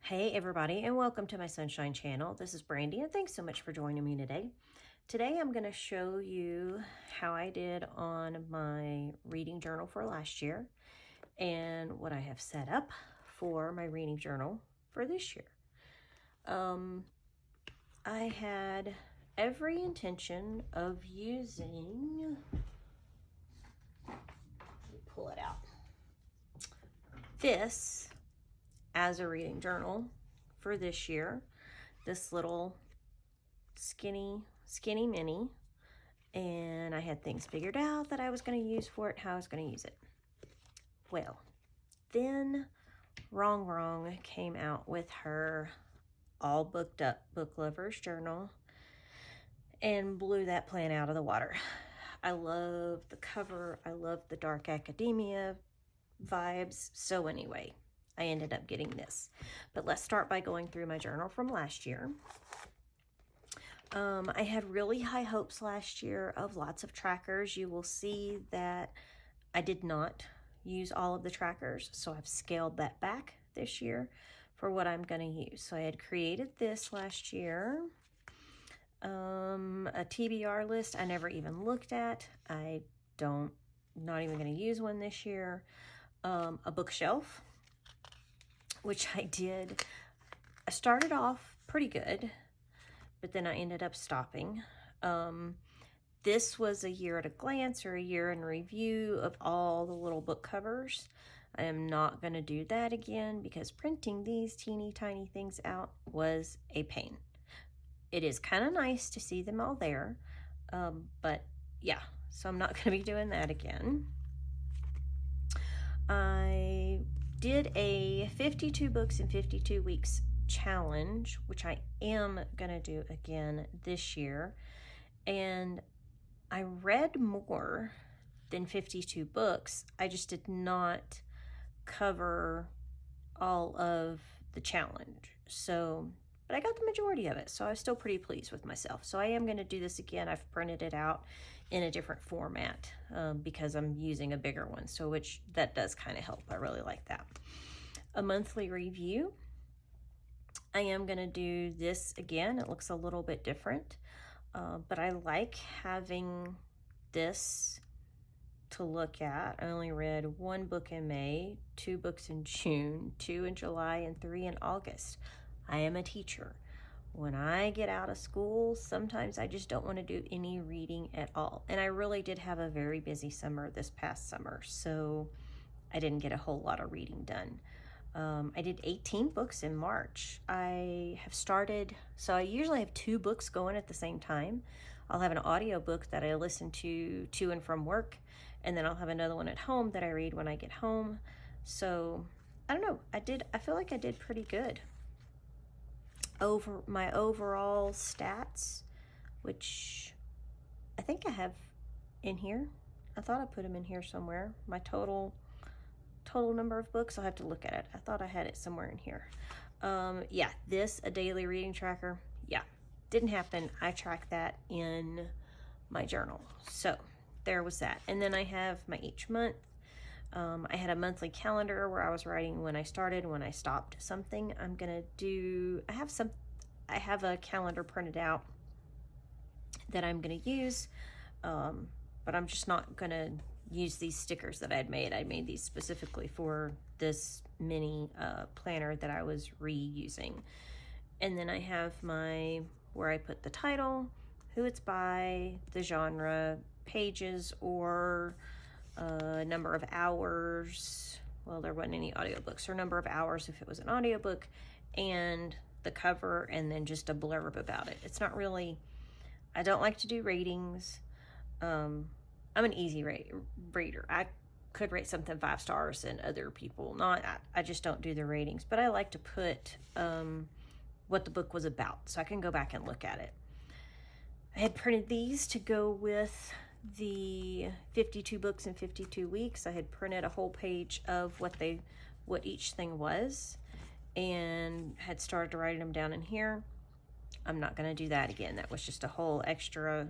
Hey everybody, and welcome to my Sunshine channel. This is Brandy, and thanks so much for joining me today. Today I'm going to show you how I did on my reading journal for last year and what I have set up for my reading journal for this year. I had every intention of using, let me pull it out, this as a reading journal for this year. This little skinny mini, and I had things figured out that I was going to use for it, how I was going to use it. Well, then Wrong came out with her all booked up book lovers journal and blew that plan out of the water. I love the cover. I love the dark academia vibes. So anyway, I ended up getting this. But let's start by going through my journal from last year. I had really high hopes last year of lots of trackers. You will see that I did not use all of the trackers, so I've scaled that back this year for what I'm going to use. So I had created this last year, a TBR list I never even looked at. Not even going to use one this year. A bookshelf, which I did. I started off pretty good, but then I ended up stopping. This was a year at a glance or a year in review of all the little book covers. I am not going to do that again because printing these teeny tiny things out was a pain. It is kind of nice to see them all there, but yeah, so I'm not going to be doing that again. I did a 52 books in 52 weeks challenge, which I am going to do again this year. And I read more than 52 books. I just did not cover all of the challenge. But I got the majority of it, so I was still pretty pleased with myself. So I am going to do this again. I've printed it out in a different format because I'm using a bigger one, so that does kind of help. I really like that. A monthly review. I am going to do this again. It looks a little bit different, but I like having this to look at. I only read one book in May, 2 books in June, 2 in July, and 3 in August. I am a teacher. When I get out of school, sometimes I just don't want to do any reading at all. And I really did have a very busy summer this past summer, so I didn't get a whole lot of reading done. I did 18 books in March. I usually have 2 books going at the same time. I'll have an audio book that I listen to and from work, and then I'll have another one at home that I read when I get home. So I don't know. I feel like I did pretty good. Over my overall stats, which I think I have in here. I thought I put them in here somewhere. My total number of books. I'll have to look at it. I thought I had it somewhere in here. Yeah, a daily reading tracker. Yeah, didn't happen. I tracked that in my journal. So there was that. And then I have my each month. I had a monthly calendar where I was writing when I started, when I stopped something. I have a calendar printed out that I'm going to use, but I'm just not going to use these stickers that I made. I made these specifically for this mini planner that I was reusing. And then I have where I put the title, who it's by, the genre, pages, or number of hours. Well, there wasn't any audiobooks, or number of hours if it was an audiobook, and the cover, and then just a blurb about it. It's not really, I don't like to do ratings. I'm an easy reader. I could rate something 5 stars and other people not. I just don't do the ratings, but I like to put what the book was about so I can go back and look at it. I had printed these to go with the 52 books in 52 weeks. I had printed a whole page of what each thing was and had started writing them down in here. I'm not going to do that again. That was just a whole extra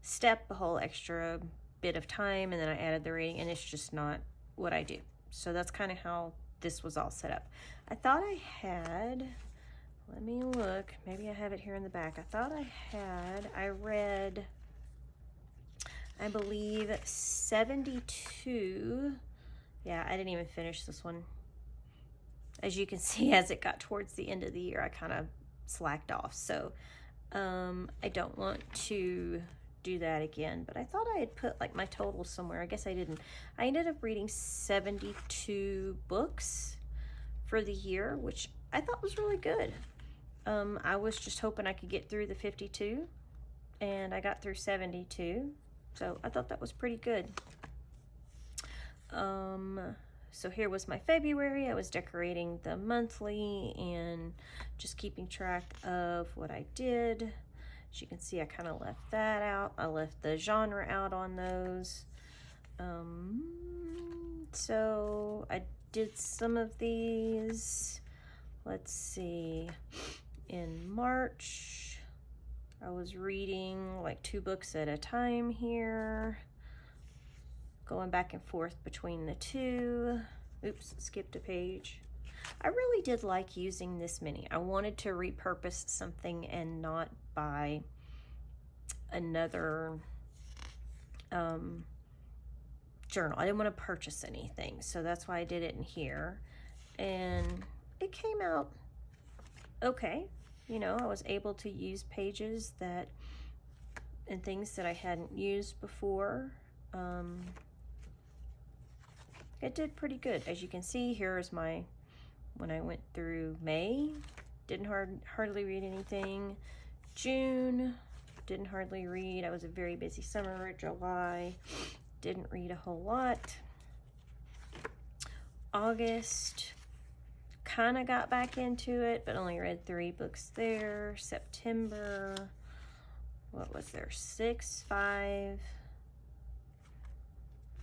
step, a whole extra bit of time, and then I added the reading, and it's just not what I do. So that's kind of how this was all set up. I thought I had, let me look, maybe I have it here in the back. I thought I read, I believe 72. Yeah, I didn't even finish this one. As you can see, as it got towards the end of the year, I kind of slacked off. So I don't want to do that again, but I thought I had put like my total somewhere. I guess I didn't. I ended up reading 72 books for the year, which I thought was really good. I was just hoping I could get through the 52, and I got through 72, so I thought that was pretty good. So here was my February. I was decorating the monthly and just keeping track of what I did. As you can see, I kind of left that out. I left the genre out on those. So I did some of these. Let's see. In March, I was reading like 2 books at a time here. Going back and forth between the 2. Oops, skipped a page. I really did like using this many. I wanted to repurpose something and not buy another journal. I didn't want to purchase anything, so that's why I did it in here. And it came out okay. You know, I was able to use pages that and things that I hadn't used before. It did pretty good. As you can see, here is my, when I went through May, didn't hardly read anything. June, didn't hardly read. I was a very busy summer. July, didn't read a whole lot. August, kind of got back into it, but only read 3 books there. September, what was there? 6, 5.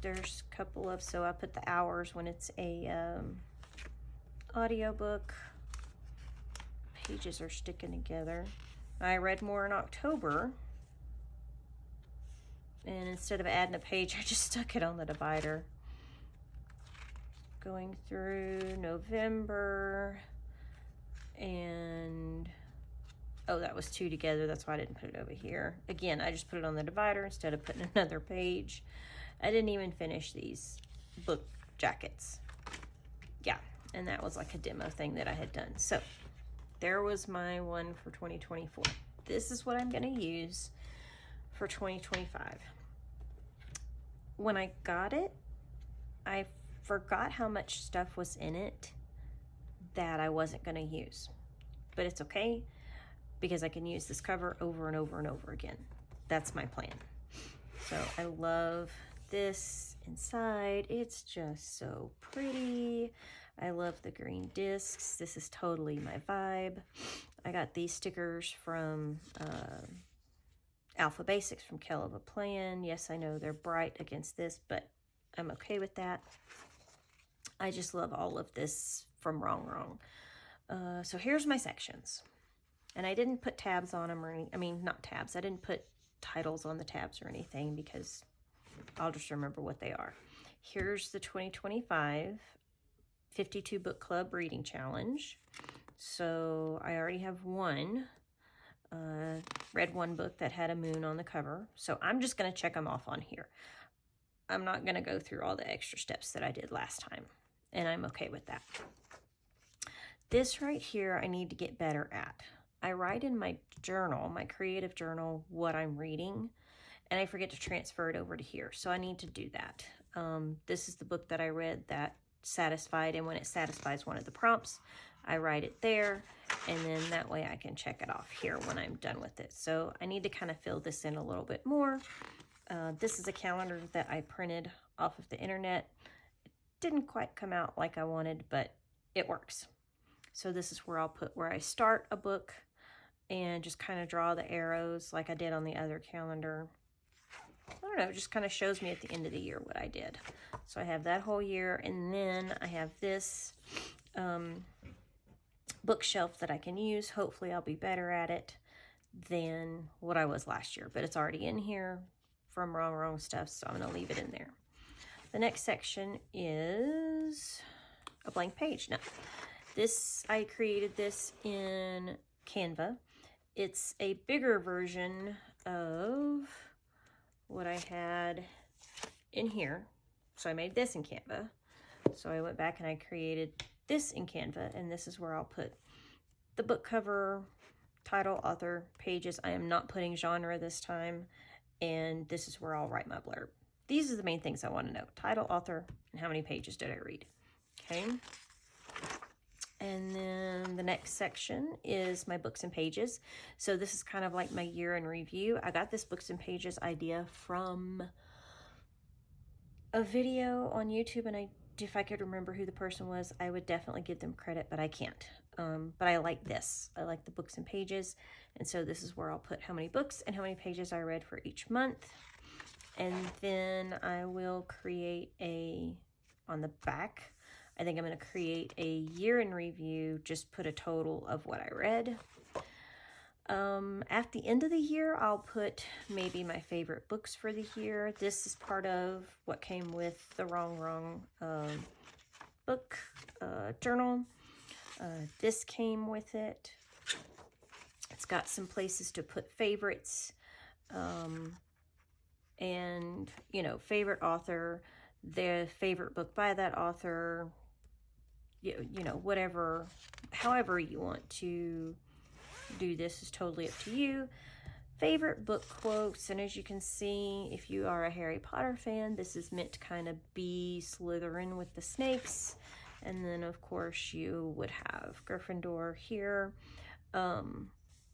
There's a couple of, so I put the hours when it's a audiobook. Pages are sticking together. I read more in October, and instead of adding a page, I just stuck it on the divider. Going through November, and oh, that was 2 together. That's why I didn't put it over here. Again, I just put it on the divider instead of putting another page. I didn't even finish these book jackets. Yeah, and that was like a demo thing that I had done. So there was my one for 2024. This is what I'm going to use for 2025. When I got it, I forgot how much stuff was in it that I wasn't going to use. But it's okay, because I can use this cover over and over and over again. That's my plan. So I love this inside. It's just so pretty. I love the green discs. This is totally my vibe. I got these stickers from Alpha Basics from Kell of a Plan. Yes, I know they're bright against this, but I'm okay with that. I just love all of this from Wrong Wrong. So here's my sections. And I didn't put tabs on them or any, I mean, not tabs. I didn't put titles on the tabs or anything because I'll just remember what they are. Here's the 2025 52 Book Club Reading Challenge. So I already have one. Read one book that had a moon on the cover. So I'm just going to check them off on here. I'm not going to go through all the extra steps that I did last time. And I'm okay with that. This right here, I need to get better at. I write in my journal, my creative journal, what I'm reading, and I forget to transfer it over to here. So I need to do that. This is the book that I read that satisfied, and when it satisfies one of the prompts, I write it there, and then that way I can check it off here when I'm done with it. So I need to kind of fill this in a little bit more. This is a calendar that I printed off of the internet. It didn't quite come out like I wanted, but it works. So this is where I'll put where I start a book and just kind of draw the arrows like I did on the other calendar. I don't know, it just kind of shows me at the end of the year what I did. So I have that whole year, and then I have this bookshelf that I can use. Hopefully I'll be better at it than what I was last year, but it's already in here from Wrong Wrong stuff, so I'm going to leave it in there. The next section is a blank page. Now, I created this in Canva. It's a bigger version of what I had in here. So I made this in Canva. So I went back and I created this in Canva, and this is where I'll put the book cover, title, author, pages. I am not putting genre this time, and this is where I'll write my blurb. These are the main things I want to know: title, author, and how many pages did I read. Okay. And then the next section is my books and pages. So this is kind of like my year in review. I got this books and pages idea from a video on YouTube, and if I could remember who the person was, I would definitely give them credit, but I can't. But I like this. I like the books and pages. And so this is where I'll put how many books and how many pages I read for each month. And then I will create on the back, I think I'm going to create a year in review, just put a total of what I read. At the end of the year, I'll put maybe my favorite books for the year. This is part of what came with the Wrong book journal. This came with it. It's got some places to put favorites, and, you know, favorite author, the favorite book by that author, you know, whatever, however you want to do this is totally up to you. Favorite book quotes, and as you can see, if you are a Harry Potter fan, this is meant to kind of be Slytherin with the snakes. And then, of course, you would have Gryffindor here.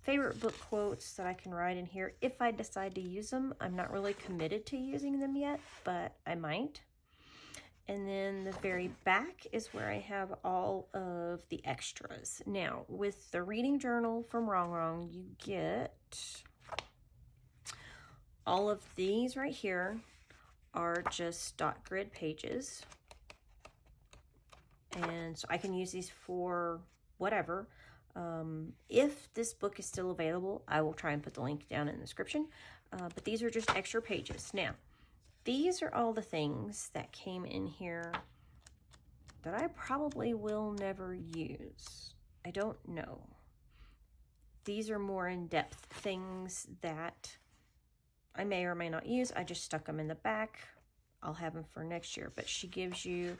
Favorite book quotes that I can write in here if I decide to use them. I'm not really committed to using them yet, but I might. And then the very back is where I have all of the extras. Now, with the reading journal from Wrong, you get all of these right here are just dot grid pages. And so I can use these for whatever. If this book is still available, I will try and put the link down in the description. But these are just extra pages. Now, these are all the things that came in here that I probably will never use. I don't know. These are more in-depth things that I may or may not use. I just stuck them in the back. I'll have them for next year. But she gives you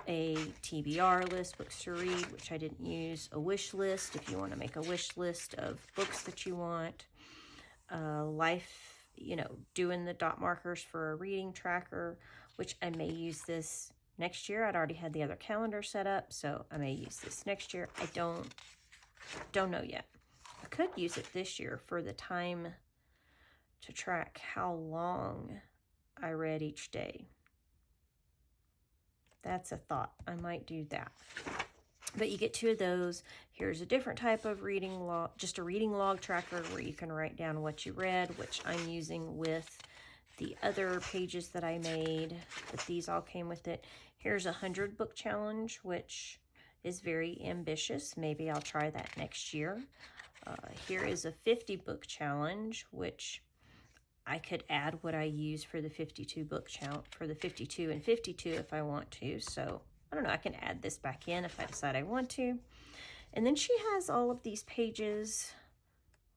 a TBR list, books to read, which I didn't use, a wish list if you want to make a wish list of books that you want, life, you know, doing the dot markers for a reading tracker, which I may use this next year. I'd already had the other calendar set up, so I may use this next year. I don't know yet. I could use it this year for the time to track how long I read each day. That's a thought. I might do that. But you get two of those. Here's a different type of reading log, just a reading log tracker where you can write down what you read, which I'm using with the other pages that I made, but these all came with it. Here's a 100 book challenge, which is very ambitious. Maybe I'll try that next year. Here is a 50 book challenge, which I could add what I use for the 52 book challenge, for the 52 and 52 if I want to. So I don't know, I can add this back in if I decide I want to. And then she has all of these pages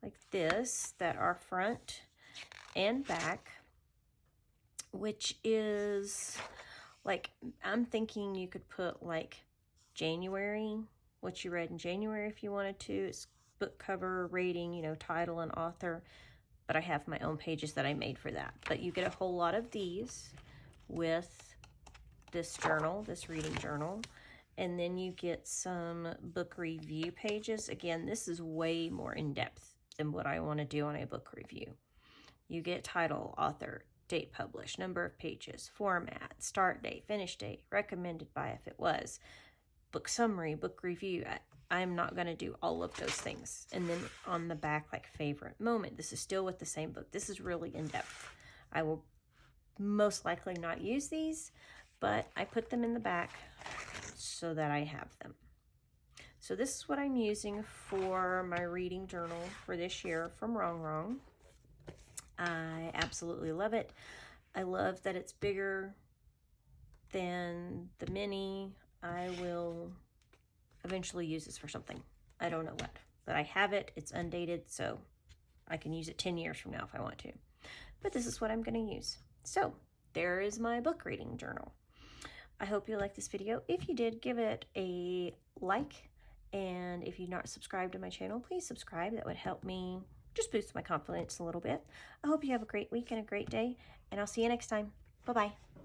like this that are front and back, which is like, I'm thinking you could put like January, what you read in January if you wanted to. It's book cover, rating, you know, title and author. But I have my own pages that I made for that. But you get a whole lot of these with this journal, this reading journal. And then you get some book review pages. Again, this is way more in-depth than what I want to do on a book review. You get title, author, date published, number of pages, format, start date, finish date, recommended by if it was, book summary, book review. I'm not going to do all of those things. And then on the back, like favorite moment. This is still with the same book. This is really in-depth. I will most likely not use these, but I put them in the back so that I have them. So this is what I'm using for my reading journal for this year from Wrong. I absolutely love it. I love that it's bigger than the mini. I will eventually use this for something. I don't know what. But I have it. It's undated, so I can use it 10 years from now if I want to. But this is what I'm going to use. So there is my book reading journal. I hope you liked this video. If you did, give it a like. And if you're not subscribed to my channel, please subscribe. That would help me just boost my confidence a little bit. I hope you have a great week and a great day. And I'll see you next time. Bye-bye.